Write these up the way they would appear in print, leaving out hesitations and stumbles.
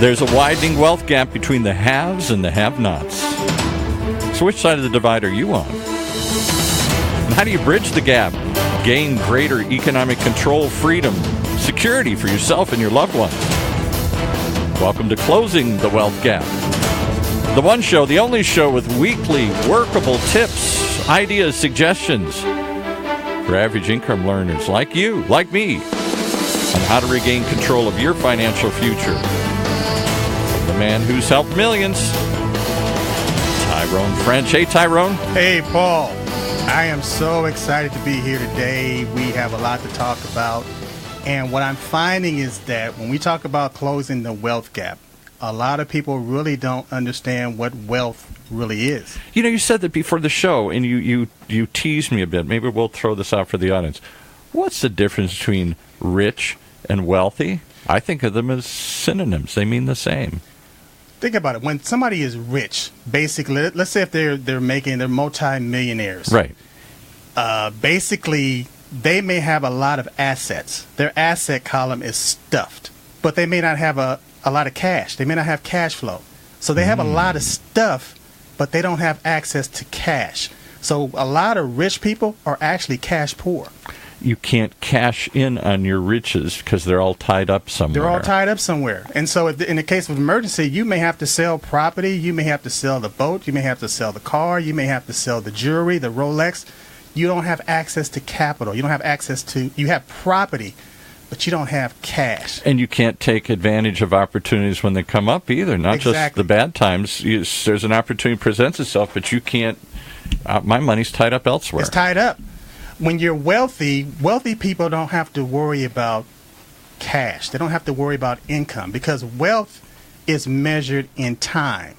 There's a widening wealth gap between the haves and the have-nots. So which side of the divide are you on? And how do you bridge the gap? Gain greater economic control, freedom, security for yourself and your loved ones. Welcome to Closing the Wealth Gap. The one show, the only show with weekly workable tips, ideas, suggestions for average income learners like you, like me, on how to regain control of your financial future. The man who's helped millions, Tyrone French. Hey, Tyrone. Hey, Paul. I am so excited to be here today. We have a lot to talk about. And what I'm finding is that when we talk about closing the wealth gap, a lot of people really don't understand what wealth really is. You know, you said that before the show, and you teased me a bit. Maybe we'll throw this out for the audience. What's the difference between rich and wealthy? I think of them as synonyms. They mean the same. Think about it. When somebody is rich, basically, let's say if they're multi-millionaires. Right. Basically, they may have a lot of assets. Their asset column is stuffed, but they may not have a lot of cash. They may not have cash flow. So they have a lot of stuff, but they don't have access to cash. So a lot of rich people are actually cash poor. You can't cash in on your riches because they're all tied up somewhere. They're all tied up somewhere. And so in the case of emergency, you may have to sell property. You may have to sell the boat. You may have to sell the car. You may have to sell the jewelry, the Rolex. You don't have access to capital. You don't have access to, you have property, but you don't have cash. And you can't take advantage of opportunities when they come up either. Not Exactly. just the bad times. There's an opportunity presents itself, but you can't, my money's tied up elsewhere. It's tied up. When you're wealthy people don't have to worry about cash. They don't have to worry about income because wealth is measured in time.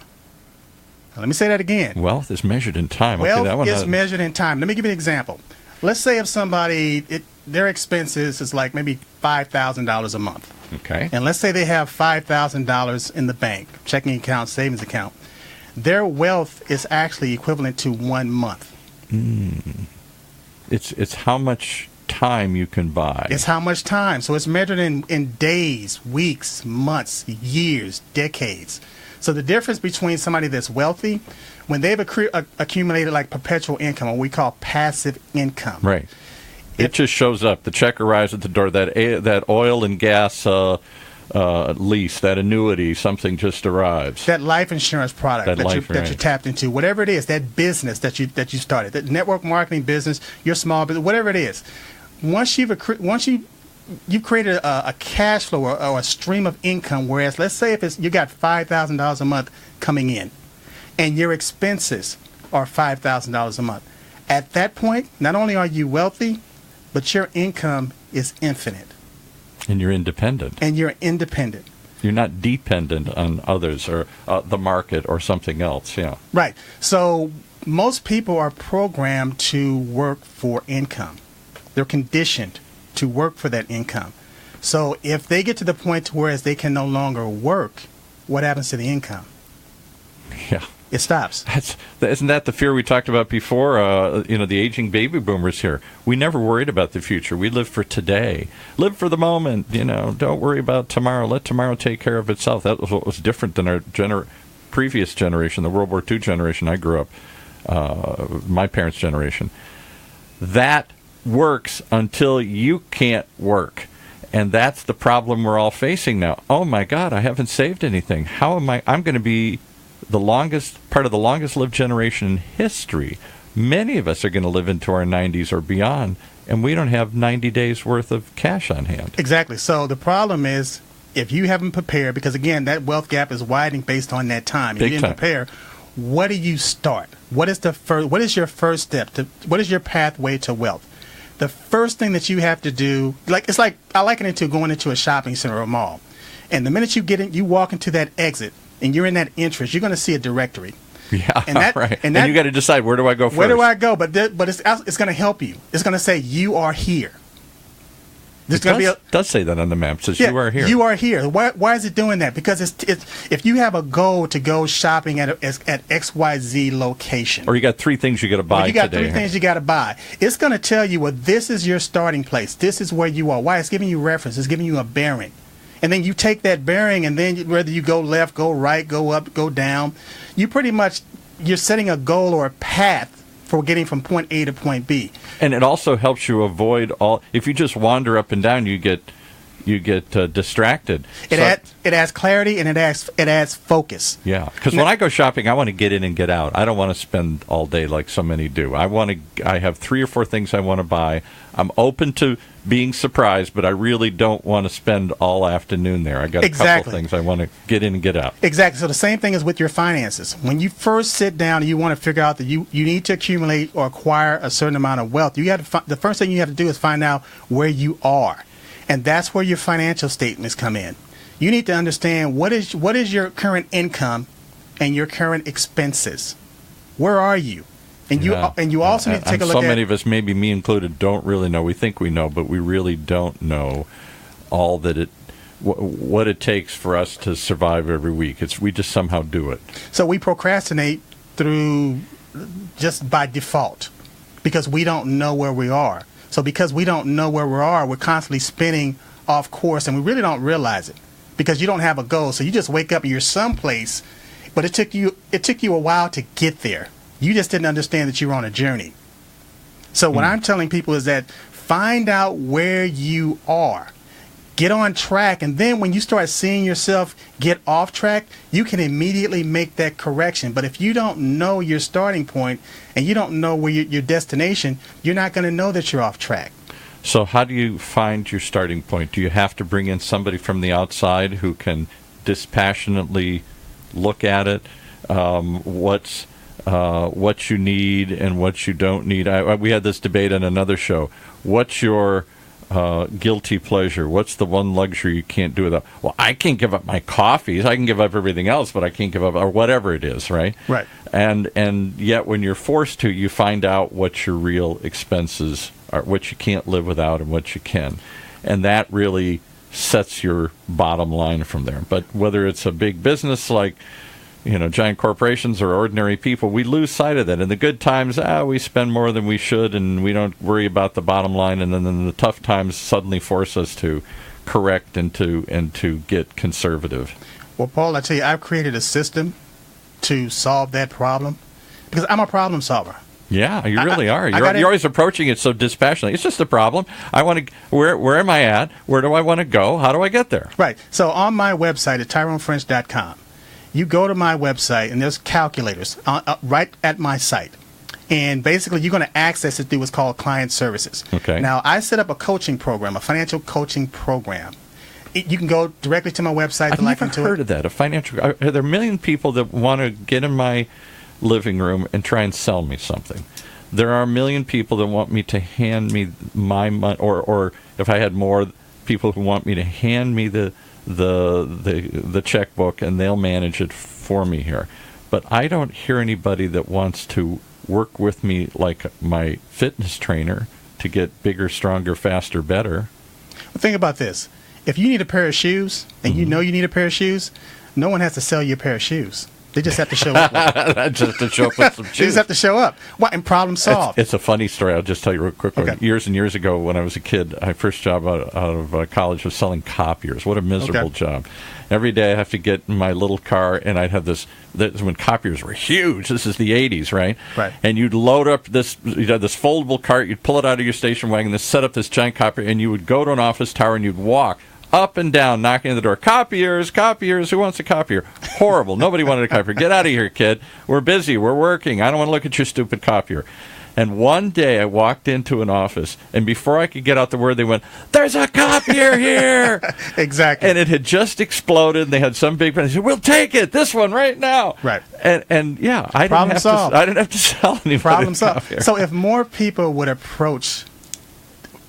Now, let me say that again. Wealth is measured in time. Wealth is measured in time. Let me give you an example. Let's say if somebody, their expenses is like maybe $5,000 a month. Okay. And let's say they have $5,000 in the bank, checking account, savings account. Their wealth is actually equivalent to 1 month. It's how much time you can buy. It's how much time. So it's measured in days, weeks, months, years, decades. So the difference between somebody that's wealthy, when they've accumulated like perpetual income, what we call passive income. Right. It just shows up. The check arrives at the door. That oil and gas lease, that annuity, something just arrives. That life insurance product that you tapped into, whatever it is, that business that you started, that network marketing business, your small business, whatever it is. Once you've created a cash flow or a stream of income, whereas let's say if you got $5,000 a month coming in, and your expenses are $5,000 a month, at that point, not only are you wealthy, but your income is infinite. And you're independent. You're not dependent on others or the market or something else. Yeah. Right. So most people are programmed to work for income. They're conditioned to work for that income. So if they get to the point where they can no longer work, what happens to the income? Yeah. It stops. Isn't that the fear we talked about before? The aging baby boomers here. We never worried about the future. We live for today. Live for the moment. Don't worry about tomorrow. Let tomorrow take care of itself. That was what was different than our previous generation, the World War II generation. I grew up, my parents' generation. That works until you can't work. And that's the problem we're all facing now. Oh, my God, I haven't saved anything. How am I? I'm going to be the longest lived generation in history. Many of us are going to live into our 90s or beyond, and we don't have 90 days worth of cash on hand. Exactly. So the problem is if you haven't prepared, because again, that wealth gap is widening based on that time. If you didn't prepare, what do you start? What is your first step? What is your pathway to wealth? The first thing that you have to do, I liken it to going into a shopping center or a mall. And the minute you walk into that exit, and you're in that entrance, you're going to see a directory. Yeah, right. And you got to decide, where do I go first? Where do I go? But it's going to help you. It's going to say, you are here. It does say that on the map. It says you are here. You are here. Why is it doing that? Because it's if you have a goal to go shopping at XYZ location. Or you got 3 things you got to buy today. You got 3 things you got to buy. It's going to tell you, well, this is your starting place. This is where you are. Why? It's giving you reference. It's giving you a bearing. And then you take that bearing, and then whether you go left, go right, go up, go down, you're setting a goal or a path for getting from point A to point B. And it also helps you avoid if you just wander up and down, you get distracted. It adds clarity, and it adds focus. Yeah, because when I go shopping, I want to get in and get out. I don't want to spend all day like so many do. I have 3 or 4 things I want to buy. I'm open to being surprised, but I really don't want to spend all afternoon there. I got a couple things I want to get in and get out. Exactly. So the same thing is with your finances. When you first sit down and you want to figure out that you need to accumulate or acquire a certain amount of wealth, the first thing you have to do is find out where you are. And that's where your financial statements come in. You need to understand what is your current income and your current expenses. Where are you? And you also need to take a look at... So many of us, maybe me included, don't really know. We think we know, but we really don't know all that what it takes for us to survive every week. We just somehow do it. So we procrastinate through just by default because we don't know where we are. So because we don't know where we are, we're constantly spinning off course, and we really don't realize it because you don't have a goal. So you just wake up and you're someplace, but it took you a while to get there. You just didn't understand that you were on a journey. So what I'm telling people is that find out where you are. Get on track, and then when you start seeing yourself get off track, you can immediately make that correction. But if you don't know your starting point and you don't know where your destination, you're not going to know that you're off track. So how do you find your starting point? Do you have to bring in somebody from the outside who can dispassionately look at it? What you need and what you don't need? We had this debate on another show. What's your guilty pleasure? What's the one luxury you can't do without? Well, I can't give up my coffees. I can give up everything else, but I can't give up, or whatever it is, right? Right. And yet when you're forced to, you find out what your real expenses are, what you can't live without and what you can. And that really sets your bottom line from there. But whether it's a big business like giant corporations or ordinary people, we lose sight of that. In the good times, we spend more than we should, and we don't worry about the bottom line. And then the tough times suddenly force us to correct and to get conservative. Well, Paul, I tell you, I've created a system to solve that problem because I'm a problem solver. Yeah, you really are. You're always approaching it so dispassionately. It's just a problem. I want to. Where am I at? Where do I want to go? How do I get there? Right. So on my website at TyroneFrench.com. You go to my website, and there's calculators right at my site. And basically, you're going to access it through what's called client services. Okay. Now, I set up a coaching program, a financial coaching program. You can go directly to my website. I've never heard of that, a financial... Are there a million people that want to get in my living room and try and sell me something? There are a million people that want me to hand me my money, or if I had more, people who want me to hand me the checkbook and they'll manage it for me here. But I don't hear anybody that wants to work with me like my fitness trainer to get bigger, stronger, faster, better. Well, think about this. If you need a pair of shoes and you know you need a pair of shoes, no one has to sell you a pair of shoes. They just have to show up. Just to show up with some shoes. They just have to show up. What? And problem solved. It's a funny story. I'll just tell you real quick. Okay. Years and years ago, when I was a kid, my first job out of college was selling copiers. What a miserable job. Every day I have to get in my little car, and I'd have this when copiers were huge. This is the 80s, right? Right. And you'd load up this foldable cart. You'd pull it out of your station wagon, set up this giant copier, and you would go to an office tower, and you'd walk up and down, knocking on the door. Copiers, who wants a copier? Horrible. Nobody wanted a copier. Get out of here, kid. We're busy. We're working. I don't want to look at your stupid copier. And one day I walked into an office, and before I could get out the word, they went, "There's a copier here!" Exactly. And it had just exploded, and they had some big... They said, "We'll take it, this one right now." Right. And yeah, I didn't have to sell anybody Problem solved. Copier. So if more people would approach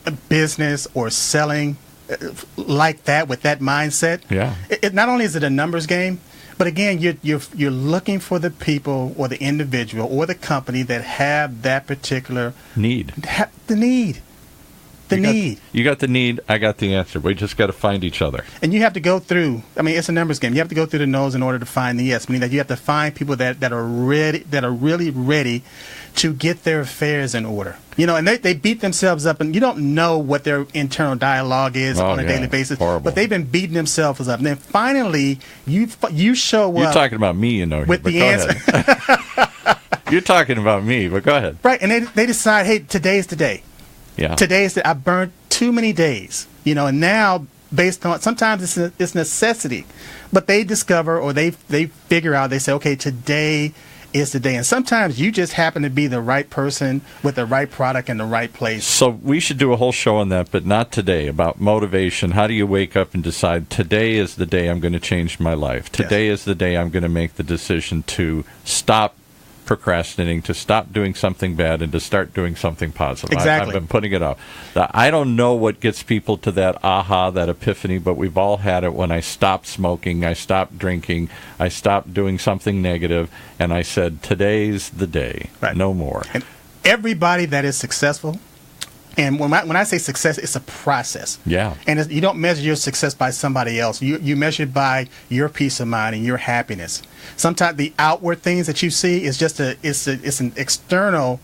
a business or selling like that, with that mindset, it not only is it a numbers game, but again, you're looking for the people or the individual or the company that have that particular need. The need. You got the need. I got the answer. We just got to find each other. And you have to go through. I mean, it's a numbers game. You have to go through the no's in order to find the yes. Meaning that you have to find people that are ready, that are really ready to get their affairs in order. You know, and they beat themselves up, and you don't know what their internal dialogue is on a daily basis. Horrible. But they've been beating themselves up. And then finally, you show up. You're talking about me, you know. With the answer. You're talking about me, but go ahead. Right, and they decide, hey, today's the day. Yeah. Today's I burned too many days, you know, and now based on sometimes it's necessity, but they discover or they figure out, they say, okay, today is the day, and sometimes you just happen to be the right person with the right product in the right place. So we should do a whole show on that, but not today, about motivation. How do you wake up and decide today is the day I'm going to change my life? Today is the day I'm going to make the decision to stop procrastinating, to stop doing something bad and to start doing something positive. Exactly. I've been putting it off. I don't know what gets people to that aha, that epiphany, but we've all had it when I stopped smoking, I stopped drinking, I stopped doing something negative, and I said, today's the day, no more. And everybody that is successful, and when I say success, it's a process. Yeah. And you don't measure your success by somebody else. You measure it by your peace of mind and your happiness. Sometimes the outward things that you see is just it's an external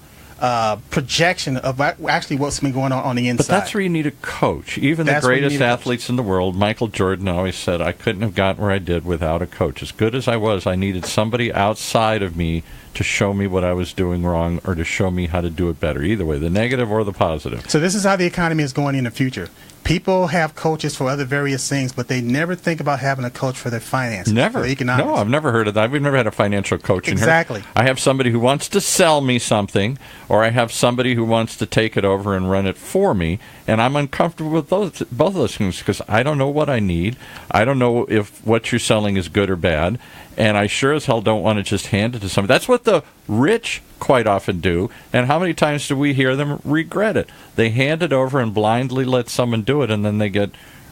projection of actually what's been going on the inside. But that's where you need a coach. Even the greatest athletes in the world, Michael Jordan always said, I couldn't have gotten where I did without a coach. As good as I was, I needed somebody outside of me to show me what I was doing wrong or to show me how to do it better. Either way, the negative or the positive. So this is how the economy is going in the future. People have coaches for other various things, but they never think about having a coach for their finances. Never. For their economics. No, I've never heard of that. We've never had a financial coach in here. Exactly. I have somebody who wants to sell me something, or I have somebody who wants to take it over and run it for me, and I'm uncomfortable with both of those things because I don't know what I need. I don't know if what you're selling is good or bad, and I sure as hell don't want to just hand it to somebody. That's what the rich quite often do, and how many times do we hear them regret it? They hand it over and blindly let someone do it, and then they get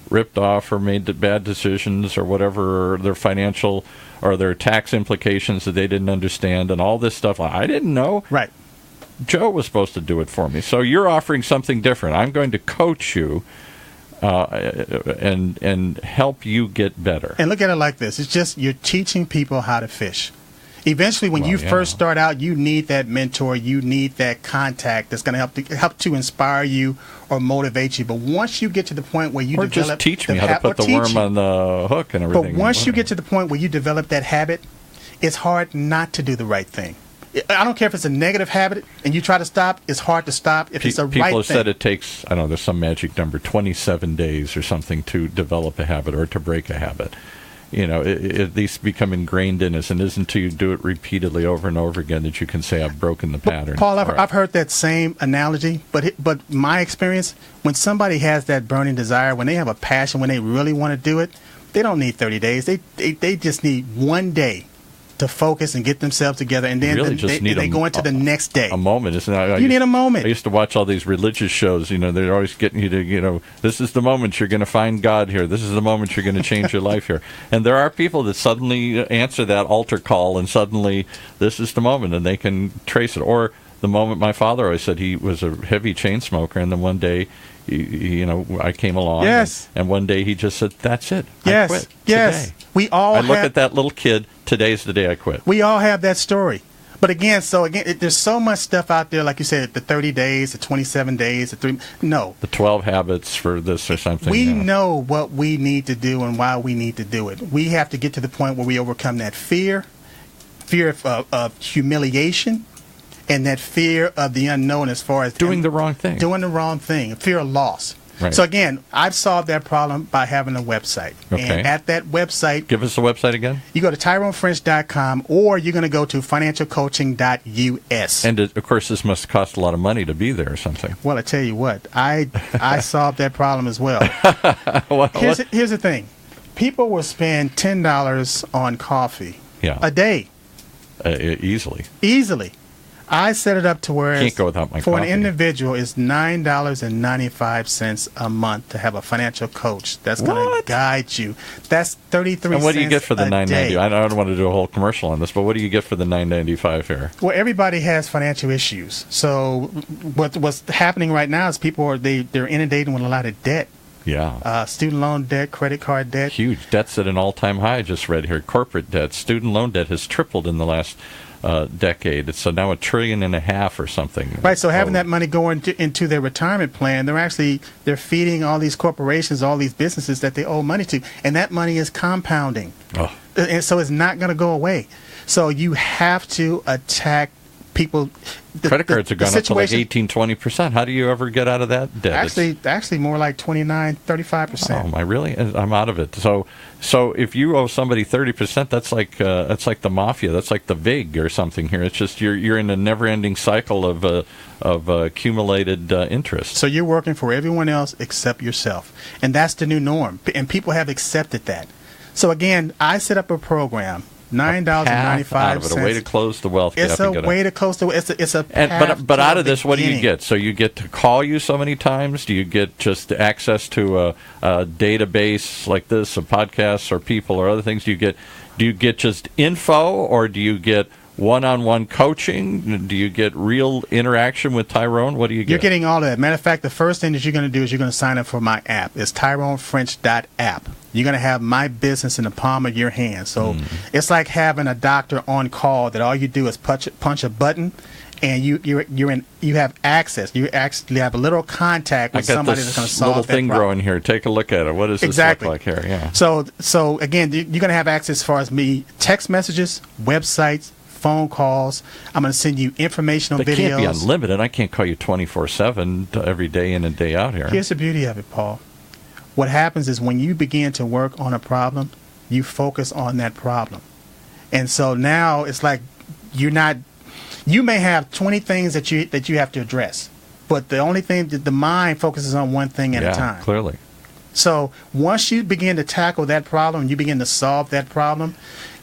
ripped off or made bad decisions or whatever, or their financial or their tax implications that they didn't understand, and all this stuff. I didn't know. Right. Joe was supposed to do it for me. So you're offering something different. I'm going to coach you and help you get better. And look at it like this. It's just you're teaching people how to fish. Eventually, when you first start out, you need that mentor. You need that contact that's going to help to inspire you or motivate you. But once you get to the point where you just teach me how to put the worm on the hook and everything. But once you get to the point where you develop that habit, it's hard not to do the right thing. I don't care if it's a negative habit and you try to stop, it's hard to stop if it's a right thing. People have said it takes, I don't know, there's some magic number, 27 days or something to develop a habit or to break a habit. You know, these become ingrained in us, and isn't until you do it repeatedly over and over again that you can say, I've broken the pattern. Paul, I've heard that same analogy, but my experience, when somebody has that burning desire, when they have a passion, when they really want to do it, they don't need 30 days. They just need one day to focus and get themselves together, and then really they go into the next day. A moment, isn't it? You need a moment. I used to watch all these religious shows. You know, they're always getting you to, you know, this is the moment you're going to find God here. This is the moment you're going to change your life here. And there are people that suddenly answer that altar call, and suddenly this is the moment, and they can trace it. Or the moment my father always said he was a heavy chain smoker, and then one day, I came along. Yes. And one day he just said, "That's it. Yes. I quit Yes. today." I look at that little kid. Today's the day I quit. We all have that story. But again, there's so much stuff out there, like you said, the 30 days, the 27 days, the 12 habits for this or something. We know what we need to do and why we need to do it. We have to get to the point where we overcome that fear of humiliation, and that fear of the unknown as far as doing the wrong thing. Fear of loss. Right. So again, I've solved that problem by having a website. Okay. And at that website... Give us the website again. You go to TyroneFrench.com, or you're going to go to financialcoaching.us. And of course, this must cost a lot of money to be there or something. Well, I tell you what, I solved that problem as well. Here's the thing. People will spend $10 on coffee a day. Easily. I set it up to where Can't go without my for coffee. an individual, it's $9.95 a month to have a financial coach that's going to guide you. That's 33 cents. And what do you get for the $9.95? I don't want to do a whole commercial on this, but what do you get for the $9.95 here? Well, everybody has financial issues. So what's happening right now is people are they're inundated with a lot of debt. Yeah. Student loan debt, credit card debt. Huge. Debt's at an all-time high, I just read here. Corporate debt, student loan debt has tripled in the last decade. It's now $1.5 trillion or something. Right, so having that money go into their retirement plan, they're feeding all these corporations, all these businesses that they owe money to, and that money is compounding. Oh. And so it's not going to go away. So you have to attack people. Credit cards are going up to like 18-20%. How do you ever get out of that debt? Actually more like 29-35%. Oh, am I really? I'm out of it. So if you owe somebody 30%, that's like the mafia. That's like the VIG or something here. It's just you're in a never-ending cycle of accumulated interest. So you're working for everyone else except yourself, and that's the new norm. And people have accepted that. So again, I set up a program. $9.95. A way to close the wealth gap. It's a way to close the. It's a. But out of this, what do you get? So you get to call you so many times. Do you get just access to a database like this, of podcasts or people or other things? Do you get just info, or do you get one-on-one coaching? Do you get real interaction with Tyrone? What do you get? You're getting all of that. Matter of fact, the first thing that you're going to do is you're going to sign up for my app. It's TyroneFrench.app. You're going to have my business in the palm of your hand. So it's like having a doctor on call that all you do is punch a button, and you have access. You actually have a little contact with somebody that's going to solve that problem. Little thing growing here. Take a look at it. What does this look like here? Yeah. So again, you're going to have access as far as me, text messages, websites, phone calls. I'm going to send you informational videos. They can't be unlimited. I can't call you 24/7 every day in and day out here. Here's the beauty of it, Paul. What happens is when you begin to work on a problem, you focus on that problem. And so now it's like you may have 20 things that you have to address, but the only thing that the mind focuses on one thing at a time. Yeah, clearly. So once you begin to tackle that problem, you begin to solve that problem,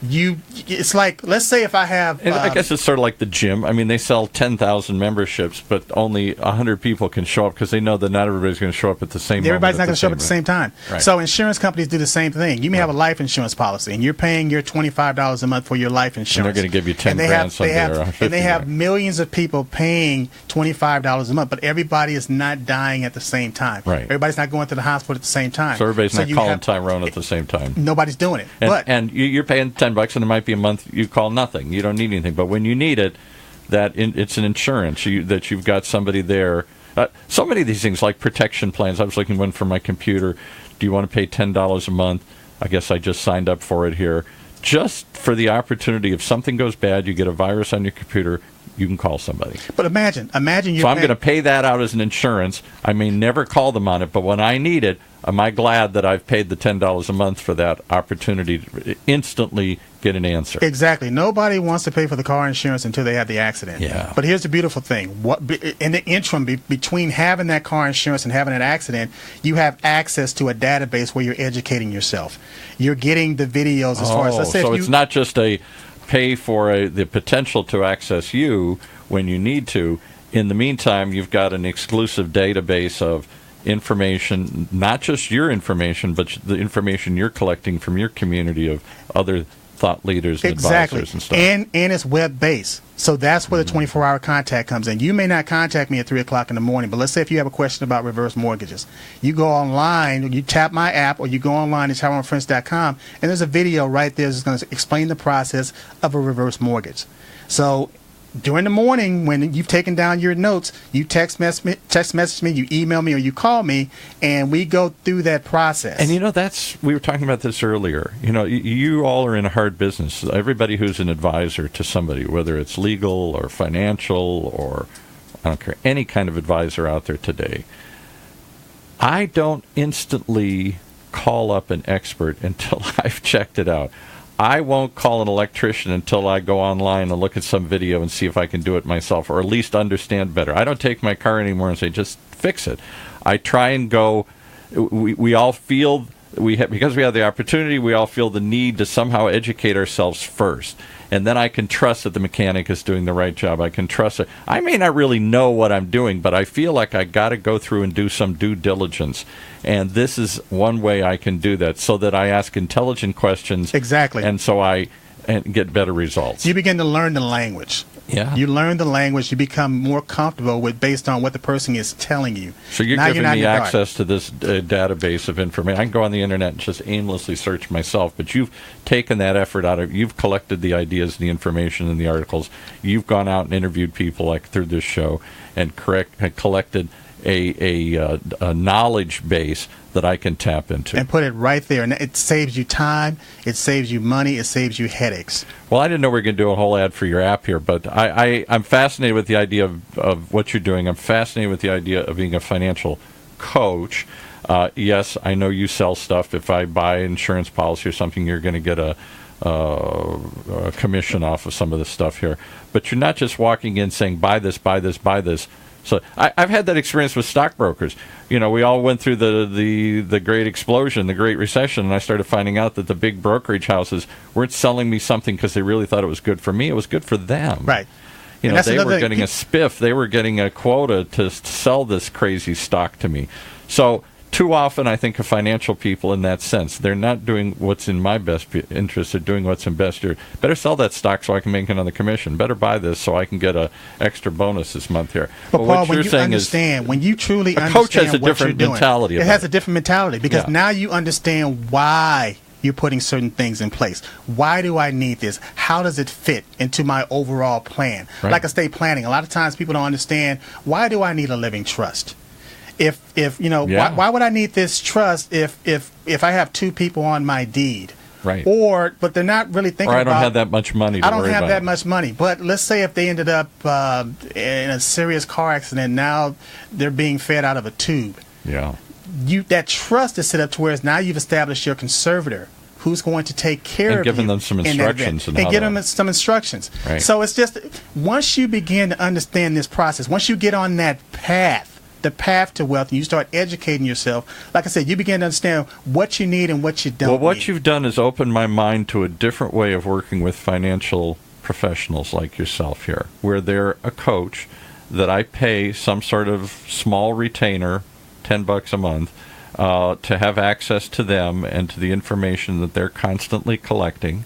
it's like, let's say if I have... I guess it's sort of like the gym. I mean, they sell 10,000 memberships, but only 100 people can show up because they know that not everybody's going to show up at the same moment. Everybody's not going to show up at the same time. Right. So insurance companies do the same thing. You may have a life insurance policy, and you're paying your $25 a month for your life insurance. And they're going to give you 10 grand someday or 50 And they have grand. millions of people paying $25 a month, but everybody is not dying at the same time. Right. Everybody's not going to the hospital at the same time. So everybody's not calling Tyrone at the same time. Nobody's doing it. And you're paying $10, and it might be a month you call nothing. You don't need anything. But when you need it, it's an insurance that you've got somebody there. So many of these things, like protection plans. I was looking one for my computer. Do you want to pay $10 a month? I guess I just signed up for it here. Just for the opportunity, if something goes bad, you get a virus on your computer, you can call somebody. But imagine you're... So I'm going to pay that out as an insurance. I may never call them on it, but when I need it, am I glad that I've paid the $10 a month for that opportunity to instantly get an answer? Exactly. Nobody wants to pay for the car insurance until they have the accident. Yeah. But here's the beautiful thing. In the interim, between having that car insurance and having an accident, you have access to a database where you're educating yourself. You're getting the videos as far as... Let's say so it's not just a pay for the potential to access you when you need to. In the meantime, you've got an exclusive database of information, not just your information, but the information you're collecting from your community of other thought leaders and advisors and stuff. And it's web-based. So that's where the 24-hour contact comes in. You may not contact me at 3 o'clock in the morning, but let's say if you have a question about reverse mortgages. You go online, you tap my app, or you go online to TyroneFrench.com, and there's a video right there that's going to explain the process of a reverse mortgage. So during the morning, when you've taken down your notes, you text message me, you email me, or you call me, and we go through that process. And we were talking about this earlier. You all are in a hard business. Everybody who's an advisor to somebody, whether it's legal or financial or I don't care, any kind of advisor out there today, I don't instantly call up an expert until I've checked it out. I won't call an electrician until I go online and look at some video and see if I can do it myself, or at least understand better. I don't take my car anymore and say, just fix it. I try and go, we all feel because we have the opportunity, we all feel the need to somehow educate ourselves first. And then I can trust that the mechanic is doing the right job. I can trust it. I may not really know what I'm doing, but I feel like I got to go through and do some due diligence. And this is one way I can do that, so that I ask intelligent questions. Exactly. And so I get better results. You begin to learn the language. Yeah. You learn the language. You become more comfortable with based on what the person is telling you. So you're giving me access to this database of information. I can go on the internet and just aimlessly search myself, but you've taken that effort out of. You've collected the ideas, the information, and the articles. You've gone out and interviewed people like through this show and collected a knowledge base that I can tap into. And put it right there. And it saves you time, it saves you money, it saves you headaches. Well, I didn't know we were going to do a whole ad for your app here, but I'm fascinated with the idea of what you're doing. I'm fascinated with the idea of being a financial coach. Yes, I know you sell stuff. If I buy insurance policy or something, you're going to get a commission off of some of the stuff here. But you're not just walking in saying, buy this, buy this, buy this. So I've had that experience with stockbrokers. You know, we all went through the great explosion, the Great Recession, and I started finding out that the big brokerage houses weren't selling me something because they really thought it was good for me. It was good for them. Right. You know, they were getting a spiff. They were getting a quota to sell this crazy stock to me. So too often, I think of financial people in that sense. They're not doing what's in my best interest. They're doing what's in best. Better sell that stock so I can make another commission. Better buy this so I can get a extra bonus this month here. But Paul, what you're saying is, when you truly understand coach has a different mentality. It has a different mentality because now you understand why you're putting certain things in place. Why do I need this? How does it fit into my overall plan? Right. Like estate planning, a lot of times people don't understand, why do I need a living trust? If you know, why would I need this trust if I have two people on my deed? Right. But they're not really thinking about. Or I don't have that much money to worry about. I don't have that much money. But let's say if they ended up in a serious car accident, now they're being fed out of a tube. Yeah. That trust is set up to where now you've established your conservator who's going to take care of you. And giving them some instructions. And give them some instructions. Right. So it's just, once you begin to understand this process, once you get on that path, the path to wealth, and you start educating yourself, like I said, you begin to understand what you need and what you don't need. Well, what you've done is open my mind to a different way of working with financial professionals like yourself here, where they're a coach that I pay some sort of small retainer, $10 a month, to have access to them and to the information that they're constantly collecting,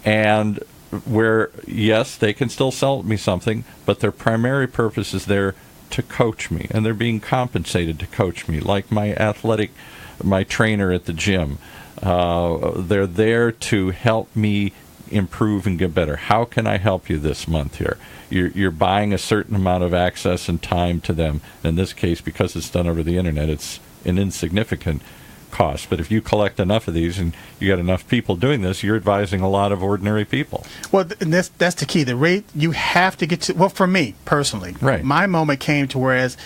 and where, yes, they can still sell me something, but their primary purpose is there to coach me, and they're being compensated to coach me, like my trainer at the gym. They're there to help me improve and get better. How can I help you this month here? You're buying a certain amount of access and time to them. In this case, because it's done over the internet, it's an insignificant cost. But if you collect enough of these and you got enough people doing this, you're advising a lot of ordinary people. Well, that's the key. The rate you have to get to. Well, for me personally, right. My moment came to whereas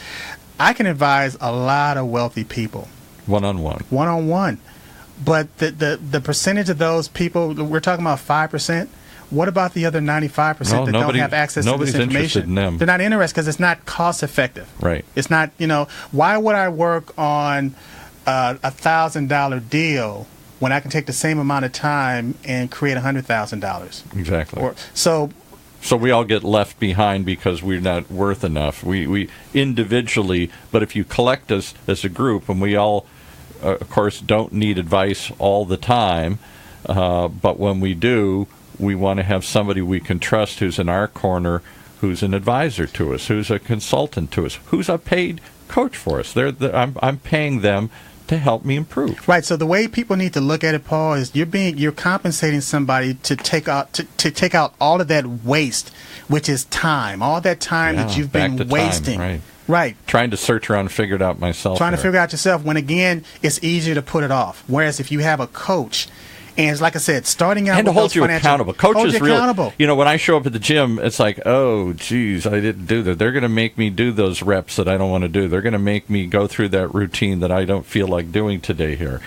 I can advise a lot of wealthy people, one-on-one. But the percentage of those people, we're talking about 5%. What about the other 95% that don't have access to this information? Nobody's interested in them. They're not interested because it's not cost effective. Right. It's not. Why would I work on $1,000 deal when I can take the same amount of time and create $100,000? Exactly. So we all get left behind because we're not worth enough. We individually, but if you collect us as a group, and we all, of course, don't need advice all the time, but when we do, we want to have somebody we can trust who's in our corner, who's an advisor to us, who's a consultant to us, who's a paid coach for us. I'm paying them to help me improve. Right. So the way people need to look at it, Paul, is you're compensating somebody to take out all of that waste, which is time, all that time that you've been wasting. Right. Right. Trying to search around and figure it out myself. Trying to figure it out yourself, when again it's easier to put it off. Whereas if you have a coach, and it's like I said, starting out and to hold you accountable. Coaches really, accountable. When I show up at the gym, it's like, oh, geez, I didn't do that. They're going to make me do those reps that I don't want to do. They're going to make me go through that routine that I don't feel like doing today here.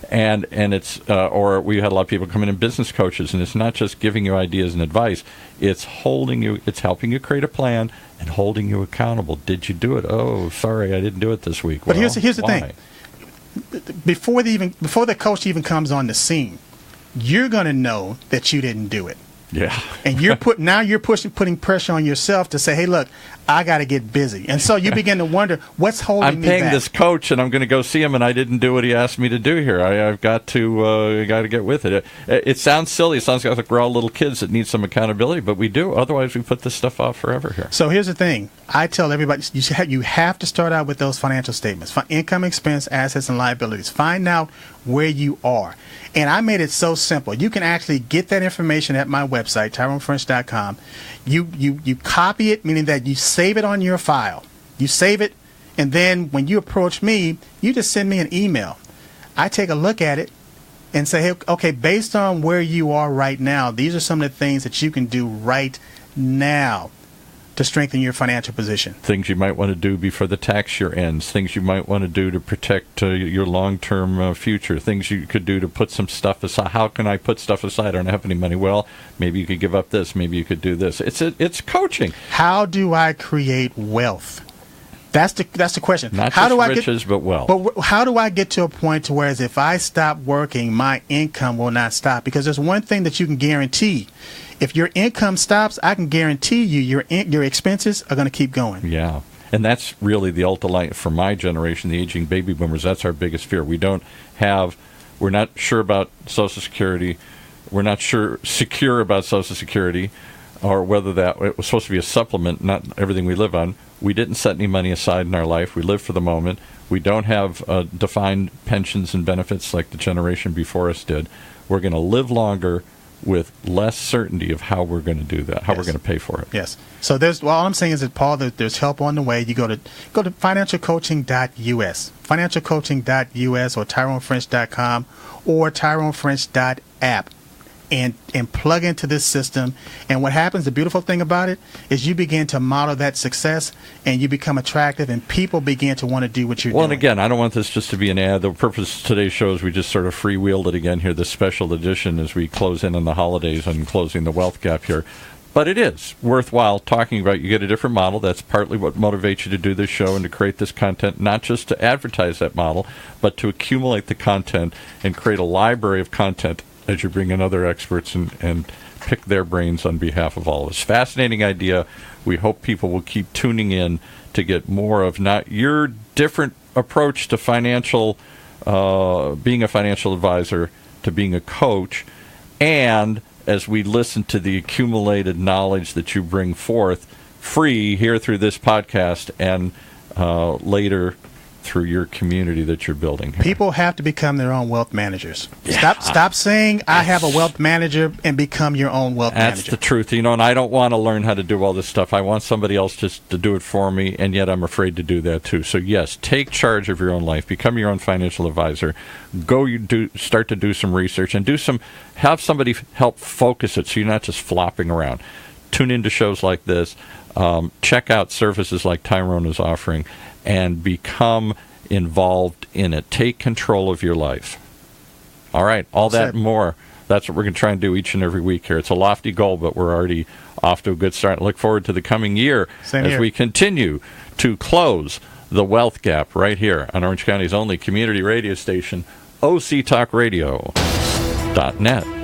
And it's or we had a lot of people come in business coaches, and it's not just giving you ideas and advice. It's helping you create a plan and holding you accountable. Did you do it? Oh, sorry, I didn't do it this week. But here's the thing. before the coach even comes on the scene, you're going to know that you didn't do it. Yeah. And you're putting pressure on yourself to say, hey, look, I got to get busy. And so you begin to wonder, what's holding me back? I'm paying this coach, and I'm going to go see him, and I didn't do what he asked me to do here. I've got to get with it. It sounds silly. It sounds like we're all little kids that need some accountability, but we do. Otherwise, we put this stuff off forever here. So here's the thing. I tell everybody, you have to start out with those financial statements. Income, expense, assets, and liabilities. Find out where you are. And I made it so simple. You can actually get that information at my website, TyroneFrench.com. You copy it, meaning that you save it on your file. You save it, and then when you approach me, you just send me an email. I take a look at it and say, hey, okay, based on where you are right now, these are some of the things that you can do right now to strengthen your financial position. Things you might want to do before the tax year ends. Things you might want to do to protect your long-term future. Things you could do to put some stuff aside. How can I put stuff aside? I don't have any money. Well, maybe you could give up this. Maybe you could do this. It's coaching. How do I create wealth? That's the question. Not how just do I riches, but wealth. But how do I get to a point to where if I stop working, my income will not stop? Because there's one thing that you can guarantee. If your income stops, I can guarantee you your expenses are going to keep going. Yeah. And that's really the ultimate for my generation, the aging baby boomers. That's our biggest fear. We're not sure about Social Security. We're not secure about Social Security, or whether it was supposed to be a supplement, not everything we live on. We didn't set any money aside in our life. We live for the moment. We don't have defined pensions and benefits like the generation before us did. We're going to live longer with less certainty of how we're going to do that, how we're going to pay for it. Yes. So all I'm saying is that, Paul, there's help on the way. You go to financialcoaching.us, financialcoaching.us, or TyroneFrench.com, or TyroneFrench.app. And plug into this system. And what happens, the beautiful thing about it, is you begin to model that success, and you become attractive, and people begin to want to do what you're doing. Well, and again, I don't want this just to be an ad. The purpose of today's show is we just sort of freewheeled it again here, this special edition as we close in on the holidays and closing the wealth gap here. But it is worthwhile talking about. You get a different model. That's partly what motivates you to do this show and to create this content, not just to advertise that model, but to accumulate the content and create a library of content as you bring in other experts and pick their brains on behalf of all of us. Fascinating idea. We hope people will keep tuning in to get more of not your different approach to being a financial advisor, to being a coach, and as we listen to the accumulated knowledge that you bring forth free here through this podcast and later through your community that you're building here. People have to become their own wealth managers. Yeah. Stop saying I have a wealth manager and become your own wealth manager. That's the truth. And I don't want to learn how to do all this stuff. I want somebody else just to do it for me, and yet I'm afraid to do that too. So yes, take charge of your own life. Become your own financial advisor. Start to do some research and have somebody help focus it so you're not just flopping around. Tune into shows like this. Check out services like Tyrone is offering, and become involved in it. Take control of your life. All right, all that and more. That's what we're going to try and do each and every week here. It's a lofty goal, but we're already off to a good start. Look forward to the coming year as we continue to close the wealth gap right here on Orange County's only community radio station, OCTalkRadio.net.